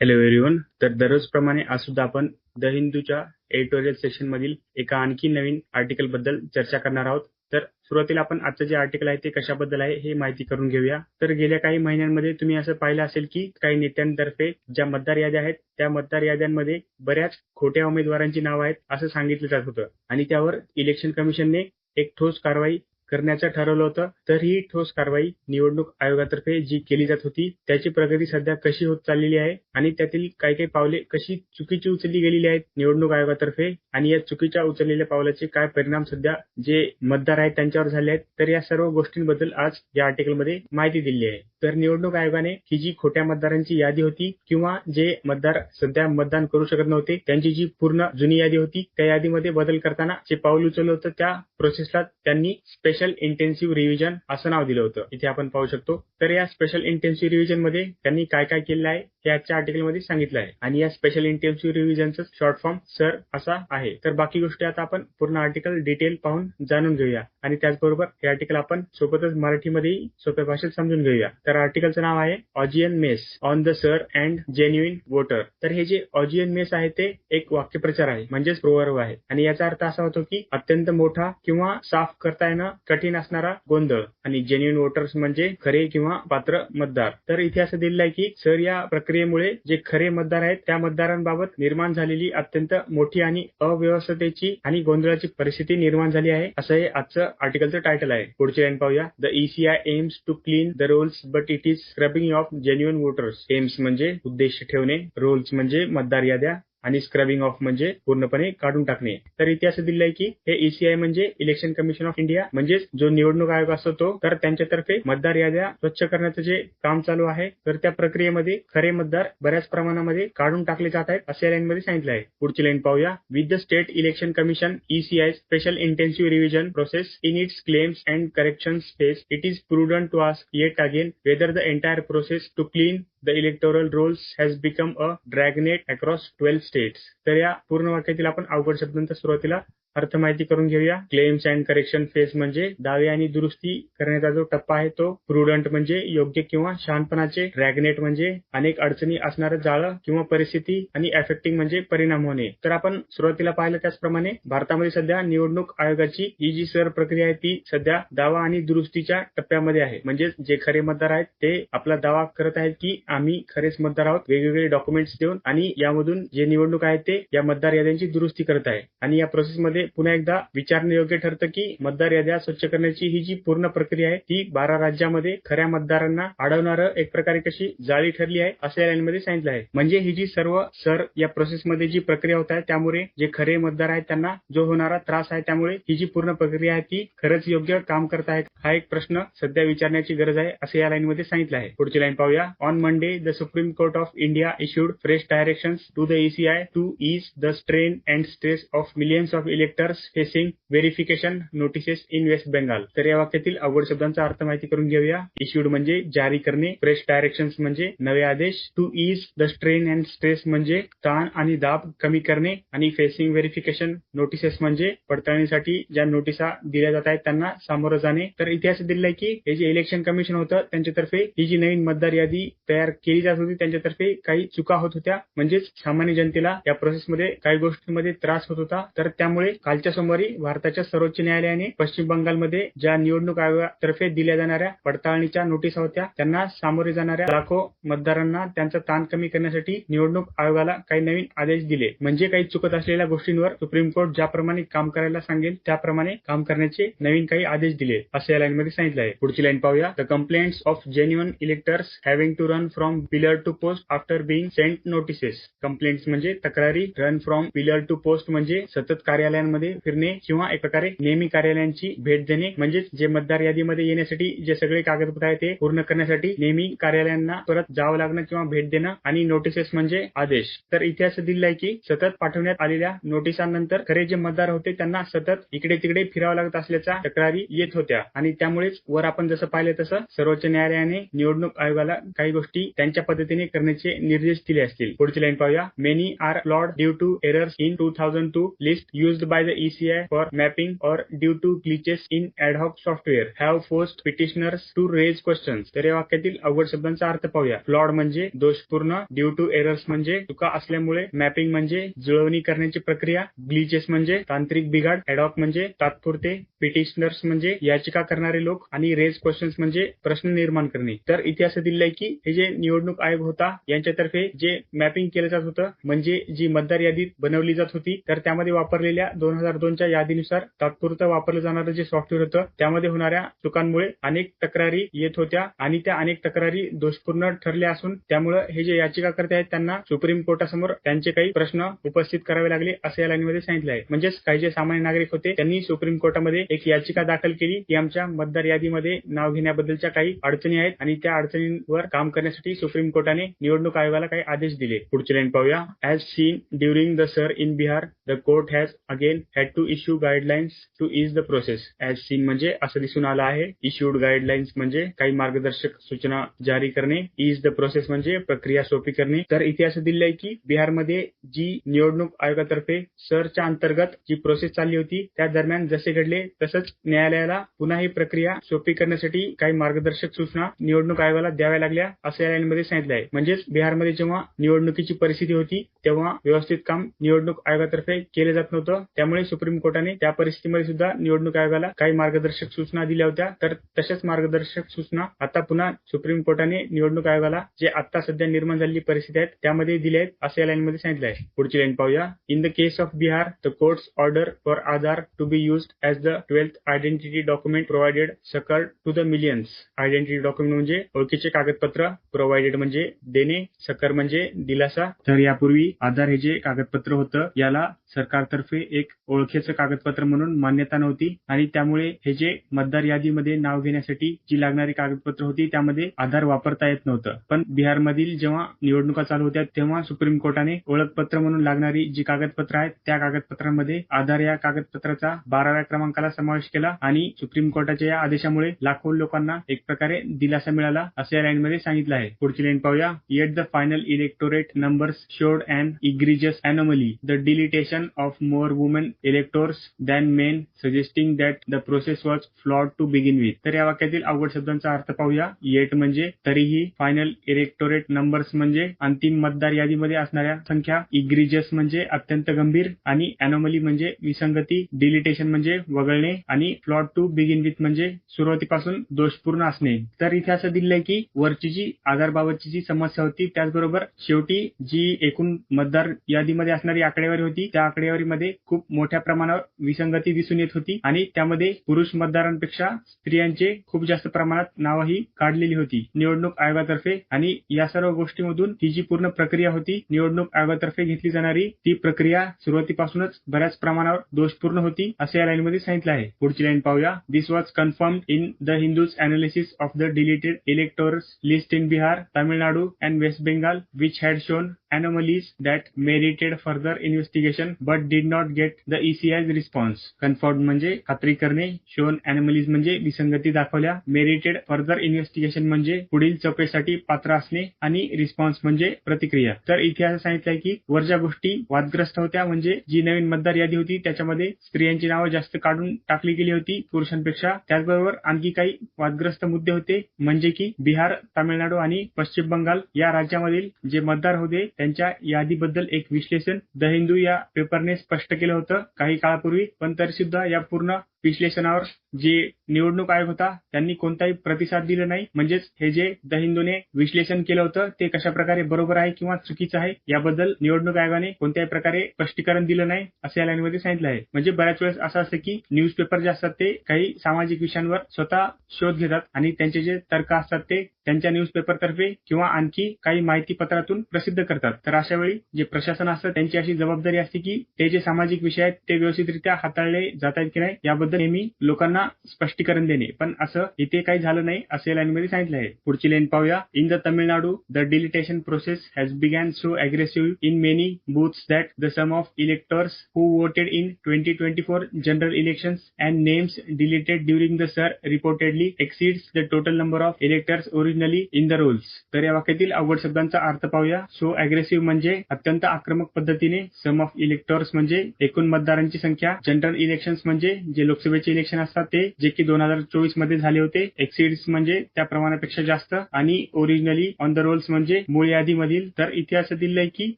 Hello everyone. तर दररोजप्रमाणे आज सुद्धा आपण द हिंदूच्या एडिटोरियल सेक्शन मधील एका आणखी नवीन आर्टिकल बद्दल चर्चा करणार आहोत. तर सुरुवातीला आपण आजचं जे आर्टिकल आहे ते कशाबद्दल आहे हे माहिती करून घेऊया. तर गेल्या काही महिन्यांमध्ये तुम्ही असं पाहिलं असेल की काही नेत्यांतर्फे ज्या मतदार याद्या आहेत त्या मतदार याद्यांमध्ये बऱ्याच खोट्या उमेदवारांची नावं आहेत असं सांगितलं जात होतं आणि त्यावर इलेक्शन कमिशनने एक ठोस कारवाई करण्याचं ठरवलं होतं. तर ही ठोस कारवाई निवडणूक आयोगातर्फे जी केली जात होती त्याची प्रगती सध्या कशी होत चाललेली आहे आणि त्यातील काही पावले कशी चुकीची उचलली गेलेली आहेत निवडणूक आयोगातर्फे आणि या चुकीच्या उचललेल्या पावलाचे काय परिणाम सध्या जे मतदार आहेत त्यांच्यावर झाले आहेत. तर या सर्व गोष्टींबद्दल आज या आर्टिकलमध्ये माहिती दिली आहे. तर निवडणूक आयोगाने ही जी खोट्या मतदारांची यादी होती किंवा जे मतदार सध्या मतदान करू शकत नव्हते त्यांची जी पूर्ण जुनी यादी होती त्या यादीमध्ये बदल करताना जे पाऊल उचललं होतं त्या प्रोसेसला त्यांनी स्पेशल इंटेन्सिव्ह रिव्हिजन असं नाव दिलं होतं. इथे आपण पाहू शकतो. तर या स्पेशल इंटेन्सिव्ह रिव्हिजन मध्ये त्यांनी काय काय केलेलं आहे हे आजच्या आर्टिकलमध्ये सांगितलं आहे आणि या स्पेशल इंटेन्सिव्ह रिव्हिजनचं शॉर्ट फॉर्म सर असा आहे. तर बाकी गोष्टी आता आपण पूर्ण आर्टिकल डिटेल पाहून जाणून घेऊया आणि त्याचबरोबर हे आर्टिकल आपण सोबतच मराठीमध्येही सोप्या भाषेत समजून घेऊया. तर आर्टिकलचं नाव आहे Augean mess on the SIR and genuine voter. तर हे जे ऑजियन मेस आहे ते एक वाक्यप्रचार आहे म्हणजेच प्रोवर्ब आहे आणि याचा अर्थ असा होतो की अत्यंत मोठा किंवा साफ करता येणं कठीण असणारा गोंधळ आणि जेन्युइन वोटर्स म्हणजे खरे किंवा पात्र मतदार. तर इथे असं दिलेलं आहे की सर या प्रक्रियेमुळे जे खरे मतदार आहेत त्या मतदारांबाबत निर्माण झालेली अत्यंत मोठी आणि अव्यवस्थेची आणि गोंधळाची परिस्थिती निर्माण झाली आहे असं हे आजचं आर्टिकलचं टायटल आहे. पुढची लाईन पाहूया. The ECI aims to clean the rolls but it is scrubbing off genuine voters. Aims म्हणजे उद्देश ठेवणे, रोल्स म्हणजे मतदार याद्या आणि स्क्रबिंग ऑफ म्हणजे पूर्णपणे काढून टाकणे. तर इथे असं दिलंय की हे ECI म्हणजे इलेक्शन कमिशन ऑफ इंडिया म्हणजेच जो निवडणूक आयोग असतो तो. तर त्यांच्यातर्फे मतदार याद्या स्वच्छ करण्याचं जे काम चालू आहे तर त्या प्रक्रियेमध्ये खरे मतदार बऱ्याच प्रमाणामध्ये काढून टाकले जात आहेत असे लाईन मध्ये सांगितलं आहे. पुढची लाईन पाहूया. With the state election commission ECI special intensive revision process in its claims and corrections phase it is prudent to ask yet again whether the entire process to clean The electoral rolls has become a dragnet across 12 states. तर या पूर्ण वाक्यातील आपण अवघड शब्दांचा सुरुवातीला अर्थ माहिती करून घेऊया. क्लेम्स अँड करेक्शन फेज म्हणजे दावे आणि दुरुस्ती करण्याचा जो टप्पा आहे तो. प्रुडंट म्हणजे योग्य किंवा शहाणपणाचे. ड्रॅगनेट म्हणजे अनेक अडचणी असणारं जाळं किंवा परिस्थिती आणि अफेक्टिंग म्हणजे परिणाम होणे. तर आपण सुरुवातीला पाहिलं त्याचप्रमाणे भारतामध्ये सध्या निवडणूक आयोगाची ही जी सर प्रक्रिया आहे ती सध्या दावा आणि दुरुस्तीच्या टप्प्यामध्ये आहे. म्हणजे जे खरे मतदार आहेत ते आपला दावा करत आहेत की आम्ही खरेच मतदार आहोत वेगवेगळे डॉक्युमेंट्स देऊन आणि यामधून जे निवडणूक आहेत ते या मतदार याद्यांची दुरुस्ती करत आहे आणि या प्रोसेसमध्ये पुन्हा एकदा विचारणे योग्य ठरतं की मतदार याद्या स्वच्छ करण्याची ही जी पूर्ण प्रक्रिया आहे ती 12 राज्यामध्ये खऱ्या मतदारांना अडवणारं एक प्रकारे कशी जाळी ठरली आहे असं या लाईनमध्ये सांगितलं आहे. म्हणजे ही जी सर्व सर या प्रोसेसमध्ये जी प्रक्रिया होत आहे त्यामुळे जे खरे मतदार आहेत त्यांना जो होणारा त्रास आहे त्यामुळे ही जी पूर्ण प्रक्रिया आहे ती खरंच योग्य काम करत आहे हा एक प्रश्न सध्या विचारण्याची गरज आहे असं या लाईनमध्ये सांगितलं आहे. पुढची लाईन पाहूया. On Monday the supreme court of India issued fresh directions to the ECI to ease the strain and stress of millions of electors facing verification notices in West Bengal. तर या वाक्यातील अवघड शब्दांचा अर्थ माहिती करून घेऊया. इश्यूड म्हणजे जारी करणे, फ्रेश डायरेक्शन्स म्हणजे नवे आदेश, to ease the strain and stress म्हणजे ताण आणि दाब कमी करणे आणि फेसिंग व्हेरिफिकेशन नोटिसेस म्हणजे पडताळणीसाठी ज्या नोटिसा दिल्या जात आहेत त्यांना सामोरं जाणे. तर इतिहास दिलाय की हे जे इलेक्शन कमिशन होतं त्यांच्यातर्फे ही जी नवीन मतदार यादी तयार केली जात होती त्यांच्यातर्फे काही चुका होत होत्या म्हणजेच सामान्य जनतेला या प्रोसेसमध्ये काही गोष्टींमध्ये त्रास होत होता. तर त्यामुळे कालच्या सोमवारी भारताच्या सर्वोच्च न्यायालयाने पश्चिम बंगालमध्ये ज्या निवडणूक आयोगातर्फे दिल्या जाणाऱ्या पडताळणीच्या नोटिसा होत्या त्यांना सामोरे जाणाऱ्या लाखो मतदारांना त्यांचा ताण कमी करण्यासाठी निवडणूक आयोगाला काही नवीन आदेश दिले. म्हणजे काही चुकत असलेल्या गोष्टींवर सुप्रीम कोर्ट ज्याप्रमाणे काम करायला सांगेल त्याप्रमाणे काम करण्याचे नवीन काही आदेश दिले असं या लाईन मध्ये सांगितलं आहे. पुढची लाईन पाहूया. The complaints of genuine electors having to run from pillar to post after being sent notices. Complaints म्हणजे तक्रारी, run from pillar to post म्हणजे सतत कार्यालयांमध्ये फिरणे किंवा एक प्रकारे नेहमी कार्यालयांची भेट देणे. म्हणजेच जे मतदार यादीमध्ये येण्यासाठी जे सगळे कागदपत्र आहेत ते पूर्ण करण्यासाठी नेहमी कार्यालयांना परत जावं लागणं किंवा भेट देणं. आणि नोटिसेस म्हणजे आदेश. तर इथे असं दिलं आहे की सतत पाठवण्यात आलेल्या नोटिसांनंतर खरे जे मतदार होते त्यांना सतत इकडे तिकडे फिरावं लागत असल्याच्या तक्रारी येत होत्या आणि त्यामुळेच वर आपण जसं पाहिलं तसं सर्वोच्च न्यायालयाने निवडणूक आयोगाला काही गोष्टी त्यांच्या पद्धतीने करण्याचे निर्देश दिले असतील. पुढची लाईन पाहूया. Many are flawed due to errors in 2002 list used by by the ECI for mapping or due to glitches in ad hoc software have forced petitioners to raise questions. तर या वाक्यातील अवघड शब्दांचा अर्थ पाहूया. फ्लॉड म्हणजे दोषपूर्ण, ड्यू टू एरर्स म्हणजे चुका असल्यामुळे, मॅपिंग म्हणजे जुळवणी करण्याची प्रक्रिया, ग्लिचेस म्हणजे तांत्रिक बिघाड, ॲडॉक म्हणजे तात्पुरते, पिटिशनर्स म्हणजे याचिका करणारे लोक आणि रेज क्वेश्चन्स म्हणजे प्रश्न निर्माण करणे. तर इथे असं दिलंय की हे जे निवडणूक आयोग होता यांच्यातर्फे जे मॅपिंग केलं जात होतं म्हणजे जी मतदार यादी बनवली जात होती तर त्यामध्ये वापरलेल्या 2002च्या यादीनुसार तात्पुरतं वापरलं जाणारं जे सॉफ्टवेअर होतं त्यामध्ये होणाऱ्या चुकांमुळे अनेक तक्रारी येत होत्या आणि त्या अनेक तक्रारी दोषपूर्ण ठरल्या असून त्यामुळे हे जे याचिकाकर्ते आहेत त्यांना सुप्रीम कोर्टासमोर त्यांचे काही प्रश्न उपस्थित करावे लागले असं या लाईनमध्ये सांगितलं आहे. म्हणजेच काही जे सामान्य नागरिक होते त्यांनी सुप्रीम कोर्टामध्ये एक याचिका दाखल केली की आमच्या मतदार यादीमध्ये नाव घेण्याबद्दलच्या काही अडचणी आहेत आणि त्या अडचणींवर काम करण्यासाठी सुप्रीम कोर्टाने निवडणूक आयोगाला काही आदेश दिले. पुढची लाईन पाहूया. As seen during the SIR in Bihar the court has again had to issue guidelines to ease the process. As seen म्हणजे असं दिसून आलं आहे. इश्यूड गाईडलाईन्स म्हणजे काही मार्गदर्शक सूचना जारी करणे. इज द प्रोसेस म्हणजे प्रक्रिया सोपी करणे. तर इथे असं दिलंय की बिहारमध्ये जी निवडणूक आयोगातर्फे सरच्या अंतर्गत जी प्रोसेस चालली होती त्या दरम्यान जसे घडले तसंच न्यायालयाला पुन्हा ही प्रक्रिया सोपी करण्यासाठी काही मार्गदर्शक सूचना निवडणूक आयोगाला द्याव्या लागल्या असं या लाईनमध्ये सांगितलं आहे. म्हणजेच बिहारमध्ये जेव्हा निवडणुकीची परिस्थिती होती तेव्हा व्यवस्थित काम निवडणूक आयोगातर्फे केले जात नव्हतं. त्यामुळे सुप्रीम कोर्टाने त्या परिस्थितीमध्ये सुद्धा निवडणूक आयोगाला काही मार्गदर्शक सूचना दिल्या होत्या. तर तशाच मार्गदर्शक सूचना आता पुन्हा सुप्रीम कोर्टाने निवडणूक आयोगाला जे आता सध्या निर्माण झालेली परिस्थिती आहे त्यामध्ये दिल्या आहेत असं या लाईनमध्ये सांगितलं आहे. पुढची लाईन पाहूया. In the case of Bihar the court's order for Aadhaar to be used as the 12th identity document provided succour to the millions. Identity document म्हणजे ओळखीचे कागदपत्र, प्रोव्हाइडेड म्हणजे देणे, सकर म्हणजे दिलासा. तर यापूर्वी आधार हे जे कागदपत्र होतं याला सरकारतर्फे एक ओळखीचं कागदपत्र म्हणून मान्यता नव्हती आणि त्यामुळे हे जे मतदार यादीमध्ये नाव घेण्यासाठी जी लागणारी कागदपत्र होती त्यामध्ये आधार वापरता येत नव्हतं. पण बिहारमधील जेव्हा निवडणुका चालू होत्या तेव्हा सुप्रीम कोर्टाने ओळखपत्र म्हणून लागणारी जी कागदपत्र आहेत त्या कागदपत्रांमध्ये आधार या कागदपत्राचा 12व्या क्रमांकाला समावेश केला आणि सुप्रीम कोर्टाच्या या आदेशामुळे लाखो लोकांना एक प्रकारे दिलासा मिळाला असं या लाईनमध्ये सांगितलं आहे. पुढची लाईन पाहूया. Yet the final electorate numbers showed an egregious anomaly the deletion of more women electors than men, suggesting that the process was flawed to begin with. तर या वाक्यातील अवघड शब्दांचा अर्थ पाहूया. येट म्हणजे तरीही, फायनल इलेक्टोरेट नंबर्स म्हणजे अंतिम मतदार यादीमध्ये असणाऱ्या संख्या, इग्रिजियस म्हणजे अत्यंत गंभीर आणि एनोमली म्हणजे विसंगती, डिलिटेशन म्हणजे वगळणे आणि फ्लॉड टू बिगिन विथ म्हणजे सुरुवातीपासून दोषपूर्ण असणे. तर इथे असं दिलंय की वरची जी आधारबाबतची जी समस्या होती त्याचबरोबर शेवटी जी एकूण मतदार यादीमध्ये असणारी आकडेवारी होती त्या आकडेवारीमध्ये खूप मोठ्या प्रमाणावर विसंगती दिसून येत होती आणि त्यामध्ये पुरुष मतदारांपेक्षा स्त्रियांचे खूप जास्त प्रमाणात नावही काढलेली होती निवडणूक आयोगातर्फे. आणि या सर्व गोष्टीमधून ही जी पूर्ण प्रक्रिया होती निवडणूक आयोगातर्फे घेतली जाणारी ती प्रक्रिया सुरुवातीपासूनच बऱ्याच प्रमाणावर दोषपूर्ण होती असं या लाईनमध्ये सांगितलं आहे. पुढची लाईन पाहूया. This was confirmed in the Hindu's analysis of the deleted electors list in Bihar, Tamil Nadu and West Bengal which had shown anomalies that merited further investigation but did not get the ECI's response. Confirmed म्हणजे खात्री करणे, shown anomalies म्हणजे विसंगती दाखवल्या, merited further investigation म्हणजे पुढील चौकशीसाठी पात्र असणे आणि रिस्पॉन्स म्हणजे प्रतिक्रिया. तर इथे असं सांगितलंय की वर ज्या गोष्टी वादग्रस्त होत्या म्हणजे जी नवीन मतदार यादी होती त्याच्यामध्ये स्त्रियांची नावं जास्त काढून टाकली गेली होती पुरुषांपेक्षा. त्याचबरोबर आणखी काही वादग्रस्त मुद्दे होते म्हणजे की बिहार, तामिळनाडू आणि पश्चिम बंगाल या राज्यामधील जे मतदार होते त्यांच्या यादीबद्दल एक विश्लेषण द हिंदू या पेपरने स्पष्ट केलं होतं काही काळापूर्वी. पण तरी सुद्धा या पूर्ण विश्लेषणावर जे निवडणूक आयोग होता त्यांनी कोणताही प्रतिसाद दिला नाही. म्हणजेच हे जे द हिंदूने विश्लेषण केलं होतं ते कशा प्रकारे बरोबर आहे किंवा चुकीचं आहे याबद्दल निवडणूक आयोगाने कोणत्याही प्रकारे स्पष्टीकरण दिलं नाही असं या लाईनमध्ये सांगितलं आहे. म्हणजे बऱ्याच वेळेस असं असतं की न्यूज पेपर जे असतात ते काही सामाजिक विषयांवर स्वतः शोध घेतात आणि त्यांचे जे तर्क असतात ते त्यांच्या न्यूज पेपरतर्फे किंवा आणखी काही माहिती पत्रातून प्रसिद्ध करतात. तर अशा वेळी जे प्रशासन असतं त्यांची अशी जबाबदारी असते की ते जे सामाजिक विषय आहेत ते व्यवस्थितरित्या हाताळले जात आहेत की नाही याबद्दल याबद्दल नेहमी लोकांना स्पष्टीकरण देणे, पण असं इथे काही झालं नाही असं या लाईनमध्ये सांगितलं आहे. पुढची लाईन पाहूया. In the Tamil Nadu the deletion process has begun so aggressive in many booths that the sum of electors who voted in 2024 general elections and names deleted during the SIR reportedly exceeds the total number of electors originally in the rolls. तर या वाक्यातील अवघड शब्दांचा अर्थ पाहूया. So aggressive म्हणजे अत्यंत आक्रमक पद्धतीने, सम ऑफ इलेक्टर्स म्हणजे एकूण मतदारांची संख्या, जनरल इलेक्शन्स म्हणजे जे लोकसभेचे इलेक्शन असतात ते, जे की 2024 मध्ये झाले होते, एक्सीड्स म्हणजे त्या प्रमाणापेक्षा जास्त, आणि ओरिजिनली ऑन द रोल्स म्हणजे मूळ यादीमधील. तर इथे असं दिलंय की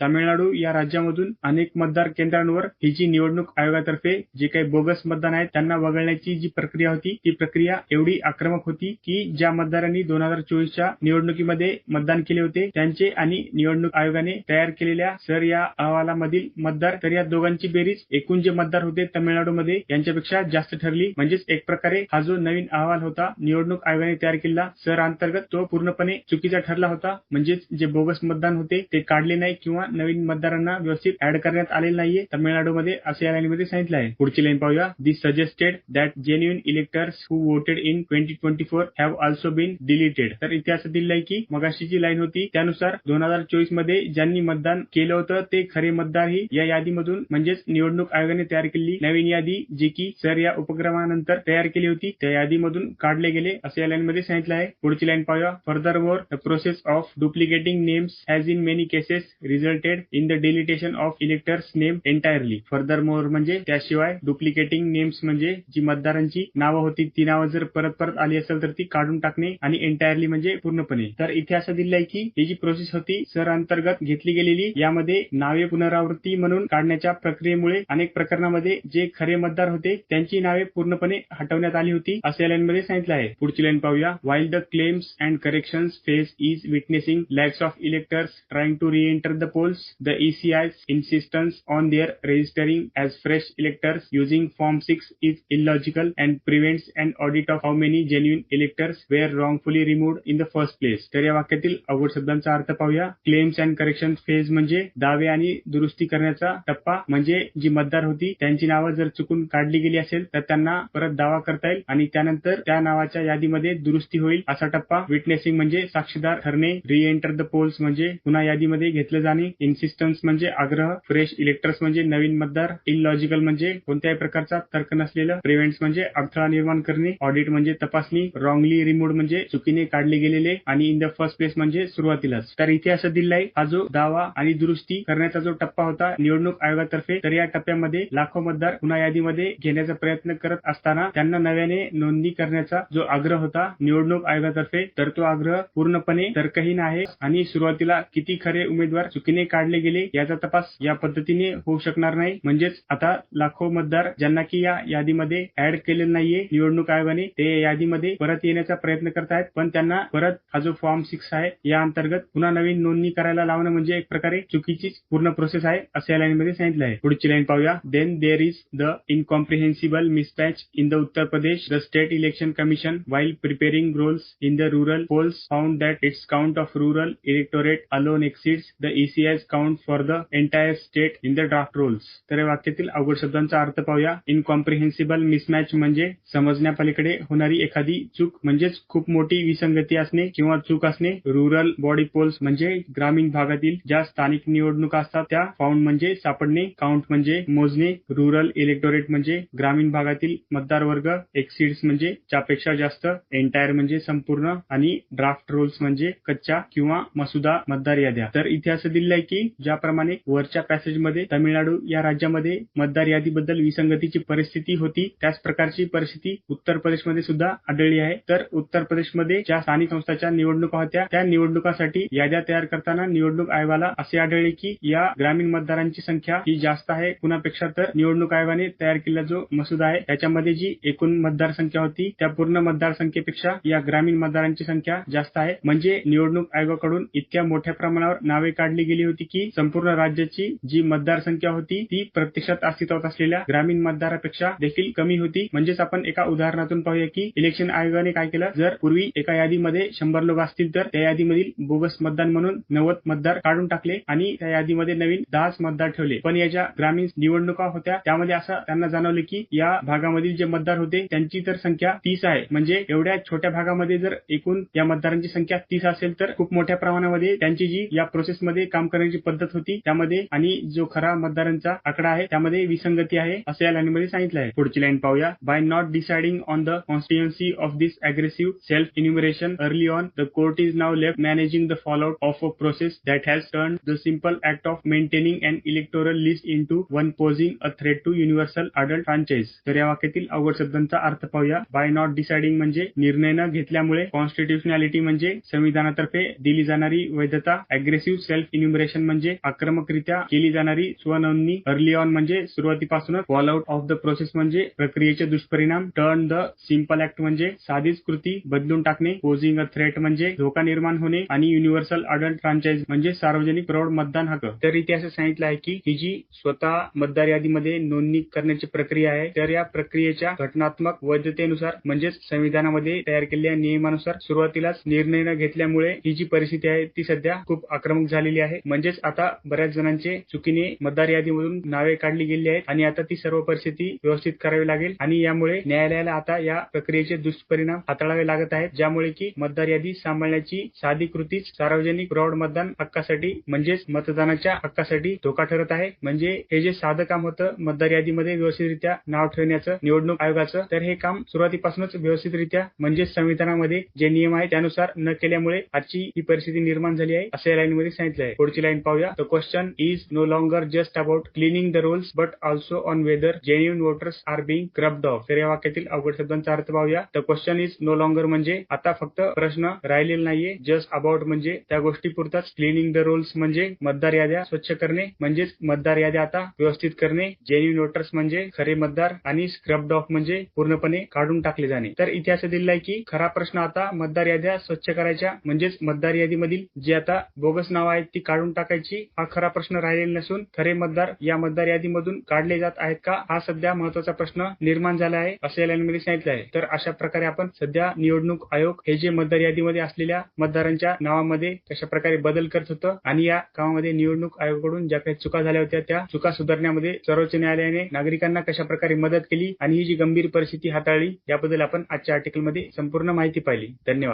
तामिळनाडू या राज्यामधून अनेक मतदार केंद्रांवर ही जी निवडणूक आयोगातर्फे जे काही बोगस मतदान आहेत त्यांना वगळण्याची जी प्रक्रिया होती ती प्रक्रिया एवढी आक्रमक होती की ज्या मतदारांनी 2024च्या निवडणुकीमध्ये मतदान केले होते त्यांचे आणि निवडणूक आयोगाने तयार केलेल्या सर या अहवालामधील मतदार, तर या दोघांची बेरीज एकूण जे मतदार होते तामिळनाडूमध्ये यांच्यापेक्षा जास्त ठरली. म्हणजेच एक प्रकारे हा जो नवीन अहवाल होता निवडणूक आयोगाने तयार केलेला सर अंतर्गत तो पूर्णपणे चुकीचा ठरला होता. म्हणजेच जे बोगस मतदान होते ते काढले नाही किंवा नवीन मतदारांना व्यवस्थित ऍड करण्यात आलेले नाहीये तामिळनाडूमध्ये असं या लाईनमध्ये सांगितलं आहे. पुढची लाईन पाहूया. This suggested that genuine electors who voted in 2024 have also been deleted. तर इथे असं दिलंय की मगाशी जी लाईन होती त्यानुसार 2024 मध्ये ज्यांनी मतदान केलं होतं ते खरे मतदारही या यादीमधून, म्हणजेच निवडणूक आयोगाने तयार केलेली नवीन यादी जी की सर या उपक्रमानंतर तयार केली होती त्या यादीमधून काढले गेले असं या लाईन मध्ये सांगितलं आहे. पुढची लाईन पाहूया. Furthermore the process of duplicating names has in many cases resulted in the deletion of electors name entirely. Furthermore म्हणजे त्याशिवाय, डुप्लिकेटिंग नेम्स म्हणजे जी मतदारांची नावं होती ती नावं जर परत परत आली असेल तर ती काढून टाकणे, आणि एंटायरली म्हणजे पूर्णपणे. तर इथे असं दिलंय की ही जी प्रोसेस होती सर अंतर्गत घेतली गेलेली यामध्ये नावे पुनरावृत्ती म्हणून काढण्याच्या प्रक्रियेमुळे अनेक प्रकरणामध्ये जे खरे मतदार होते त्यांची नावे पूर्णपणे हटवण्यात आली होती असं या लाईन मध्ये सांगितलं आहे. पुढची लाईन पाहूया. While the claims and corrections phase is witnessing lakhs of electors trying to re-enter the polls, the ECI's insistence on their registering as fresh electors using Form 6 is illogical and prevents an audit of how many genuine electors were wrongfully removed in the first place. तर या वाक्यातील अवघड शब्दांचा अर्थ पाहूया. Claims and correction phase म्हणजे दावे आणि दुरुस्ती करण्याचा टप्पा, म्हणजे जी मतदार होती त्यांची नावं जर चुकून काढली गेली असेल तर त्यांना परत दावा करता येईल आणि त्यानंतर त्या नावाच्या यादीमध्ये दुरुस्ती होईल असा टप्पा. विटनेसिंग म्हणजे साक्षीदार ठरणे, रिएंटर द पोल्स म्हणजे पुन्हा यादीमध्ये घेतलं जाणे, इन्सिस्टन्स म्हणजे आग्रह, फ्रेश इलेक्टर्स म्हणजे नवीन मतदार, इलॉजिकल म्हणजे कोणत्याही प्रकारचा तर्क नसलेलं, प्रिव्हेंट्स म्हणजे अडथळा निर्माण करणे, ऑडिट म्हणजे तपासणी, रॉंगली रिमूव्ड म्हणजे चुकीने काढले गेलेले, आणि इन द फर्स्ट प्लेस म्हणजे सुरुवातीलाच. तर इथे असं दिलं आहे हा जो दावा आणि दुरुस्ती करण्याचा जो टप्पा होता निवडणूक आयोगातर्फे, तर या टप्प्यामध्ये लाखो मतदार पुन्हा यादीमध्ये घेण्याचा प्रयत्न करत असताना त्यांना नव्याने नोंदणी करण्याचा जो आग्रह होता निवडणूक आयोगातर्फे, तर तो आग्रह पूर्णपणे तर्कहीन आहे आणि सुरुवातीला किती खरे उमेदवार चुकीने काढले गेले याचा तपास या पद्धतीने होऊ शकणार नाही. म्हणजेच आता लाखो मतदार ज्यांना की या यादीमध्ये ऍड केलेलं नाहीये निवडणूक आयोगाने, ते यादीमध्ये परत येण्याचा प्रयत्न करतायत, पण त्यांना परत हा जो फॉर्म 6 आहे या अंतर्गत पुन्हा नवीन नोंदणी करायला लावणं म्हणजे एक प्रकारे चुकीचीच पूर्ण प्रोसेस आहे असं या लाईन मध्ये सांगितलं आहे. पुढची लाईन पाहूया. Then there is the incomprehensible mismatch in the Uttar Pradesh. The state election commission while preparing rolls in the rural polls found that its count of rural electorate alone exceeds the ECI's count for the entire state in the draft rolls. तर या वाक्यातील अवघड शब्दांचा अर्थ पाहूया. इनकॉम्प्रिहेन्सिबल mismatch म्हणजे समजण्यापलीकडे होणारी एखादी चूक, म्हणजेच खूप मोठी विसंगती असणे किंवा चूक असणे. रुरल बॉडी पोल्स म्हणजे ग्रामीण भागातील ज्या स्थानिक निवडणुका असतात त्या. फाउंड म्हणजे सापडणे, काउंट म्हणजे मोजणे, रुरल इलेक्टोरेट म्हणजे ग्रामीण भागातील मतदार वर्ग, एक्सीड्स म्हणजे ज्यापेक्षा जास्त, एंटायर म्हणजे संपूर्ण, आणि ड्राफ्ट रोल्स म्हणजे कच्च्या किंवा मसुदा मतदार याद्या. तर इथे असं दिलंय की ज्याप्रमाणे वरच्या पॅसेजमध्ये तामिळनाडू या राज्यामध्ये मतदार यादीबद्दल विसंगतीची परिस्थिती होती त्याच प्रकारची परिस्थिती उत्तर प्रदेशमध्ये सुद्धा आढळली आहे. तर उत्तर प्रदेशमध्ये ज्या स्थानिक संस्थांच्या निवडणुका होत्या त्या निवडणुकांसाठी याद्या तयार करताना निवडणूक आयोगाला असे आढळले की या ग्रामीण मतदारांची संख्या ही जास्त आहे कुणापेक्षा. तर निवडणूक आयोगाने तयार केलेला जो मसुदा आहे त्याच्यामध्ये जी एकूण मतदार संख्या होती त्या पूर्ण मतदार संख्येपेक्षा या ग्रामीण मतदारांची संख्या जास्त आहे. म्हणजे निवडणूक आयोगाकडून इतक्या मोठ्या प्रमाणावर नावे काढली गेली होती की संपूर्ण राज्याची जी मतदार संख्या होती ती प्रत्यक्षात अस्तित्वात असलेल्या ग्रामीण मतदारापेक्षा देखील कमी होती. म्हणजेच आपण एका उदाहरणातून पाहूया की इलेक्शन आयोगाने काय केलं, जर पूर्वी एका यादीमध्ये 100 लोक असतील तर त्या यादीमधील बोगस मतदान म्हणून 90 मतदार काढून टाकले आणि त्या यादीमध्ये नवीन 10 मतदार ठेवले. पण या ज्या ग्रामीण निवडणुका होत्या त्यामध्ये असं त्यांना जाणवले की या भागामधील जे मतदार होते त्यांची तर संख्या 30 आहे. म्हणजे एवढ्या छोट्या भागामध्ये जर एकूण या मतदारांची संख्या 30 असेल तर खूप मोठ्या प्रमाणामध्ये त्यांची जी या प्रोसेसमध्ये काम करण्याची पद्धत होती त्यामध्ये आणि जो खरा मतदारांचा आकडा आहे त्यामध्ये विसंगती आहे असं या लाईनमध्ये सांगितलं आहे. पुढची लाईन पाहूया. By not deciding on the constituency of this aggressive self enumeration early on the court is now left managing the fallout of a process that has turn the simple act of maintaining an electoral list into one posing a threat to universal adult franchise. तर या वाक्यातील अवघड शब्दांचा अर्थ पाहूया. By not deciding म्हणजे निर्णय न घेतल्यामुळे, कॉन्स्टिट्युशनॅलिटी म्हणजे संविधानातर्फे दिली जाणारी वैधता, अग्रेसिव्ह सेल्फ इन्युमरेशन म्हणजे आक्रमकरित्या केली जाणारी स्वनोंदणी, अर्ली ऑन म्हणजे सुरुवातीपासूनच, fall out of the process म्हणजे प्रक्रियेचे दुष्परिणाम, टर्न द सिम्पल ऍक्ट म्हणजे साधीच कृती बदलून टाकणे, पोजिंग अ थ्रेट म्हणजे धोका निर्माण होणे आणि युनिव्हर्सल अडल्ट फ्रँचाइज म्हणजे सार्वजनिक प्रौढ मतदान हक्क. तर इथे असं सांगितलं आहे की ही जी स्वतः मतदार यादीमध्ये नोंदणी करण्याची प्रक्रिया आहे तर या प्रक्रियेच्या घटनात्मक वैधतेनुसार म्हणजेच संविधानामध्ये तयार केलेल्या नियमानुसार सुरुवातीलाच निर्णय न घेतल्यामुळे ही जी परिस्थिती आहे ती सध्या खूप आक्रमक झालेली आहे. म्हणजेच आता बऱ्याच जणांचे चुकीने मतदार यादीमधून नावे काढली गेली आहेत आणि आता ती सर्व परिस्थिती व्यवस्थित करावी लागेल आणि यामुळे न्यायालयाला आता या प्रक्रियेचे दुष्परिणाम हाताळावे लागत आहेत, ज्यामुळे की मतदार यादी सांभाळण्याची साधी कृतीच सार्वजनिक प्रौढ मतदान हक्कासाठी म्हणजेच मतदानाच्या हक्कासाठी धोका ठरत आहे. म्हणजे हे जे साधं काम होतं मतदार यादीमध्ये व्यवस्थितरित्या नाव ठेवण्याचं निवडणूक आयोगाचं, तर हे काम सुरुवातीपासूनच व्यवस्थितरित्या म्हणजे संविधानामध्ये जे नियम आहेत त्यानुसार न केल्यामुळे आजची ही परिस्थिती निर्माण झाली आहे असं या लाईनमध्ये सांगितलं आहे. पुढची लाईन पाहूया. The question is no longer just about cleaning the rolls but also on whether genuine voters are being curbed off. तर या वाक्यातील अवघड शब्दांचा अर्थ पाहूया. The question is no longer म्हणजे आता फक्त प्रश्न राहिलेला नाहीये, जस्ट अबाउट म्हणजे त्या गोष्टी पुरताच, क्लिनिंग द रोल्स म्हणजे मतदार याद्या स्वच्छ करणे म्हणजेच मतदार याद्या आता व्यवस्थित करणे, जेन्युइन वोटर्स म्हणजे खरे मतदार आणि स्क्रब्ड ऑफ म्हणजे पूर्णपणे काढून टाकले जाणे. तर इथे असं दिलेलं आहे की खरा प्रश्न आता मतदार याद्या स्वच्छ करायच्या म्हणजेच मतदार यादीमधील जे आता बोगस नाव आहेत ती काढून टाकायची हा खरा प्रश्न राहिलेला नसून खरे मतदार या मतदार यादीमधून काढले जात आहेत का हा सध्या महत्वाचा प्रश्न निर्माण झाला आहे असं या लाईनमध्ये सांगितलं आहे. तर अशा प्रकारे आपण सध्या निवडणूक आयोग हे जे मतदार यादीमध्ये असलेल्या मतदारांच्या नावामध्ये कशा प्रकारे बदल करत होतं आणि या कामामध्ये निवडणूक आयोगाकडून ज्या काही चुका झाल्या होत्या त्या चुका सुधारण्यामध्ये सर्वोच्च न्यायालयाने नागरिकांना कशा प्रकारे मदत केली आणि ही जी गंभीर परिस्थिती हाताळली याबद्दल आपण आजच्या आर्टिकलमध्ये संपूर्ण माहिती पाहिली. धन्यवाद.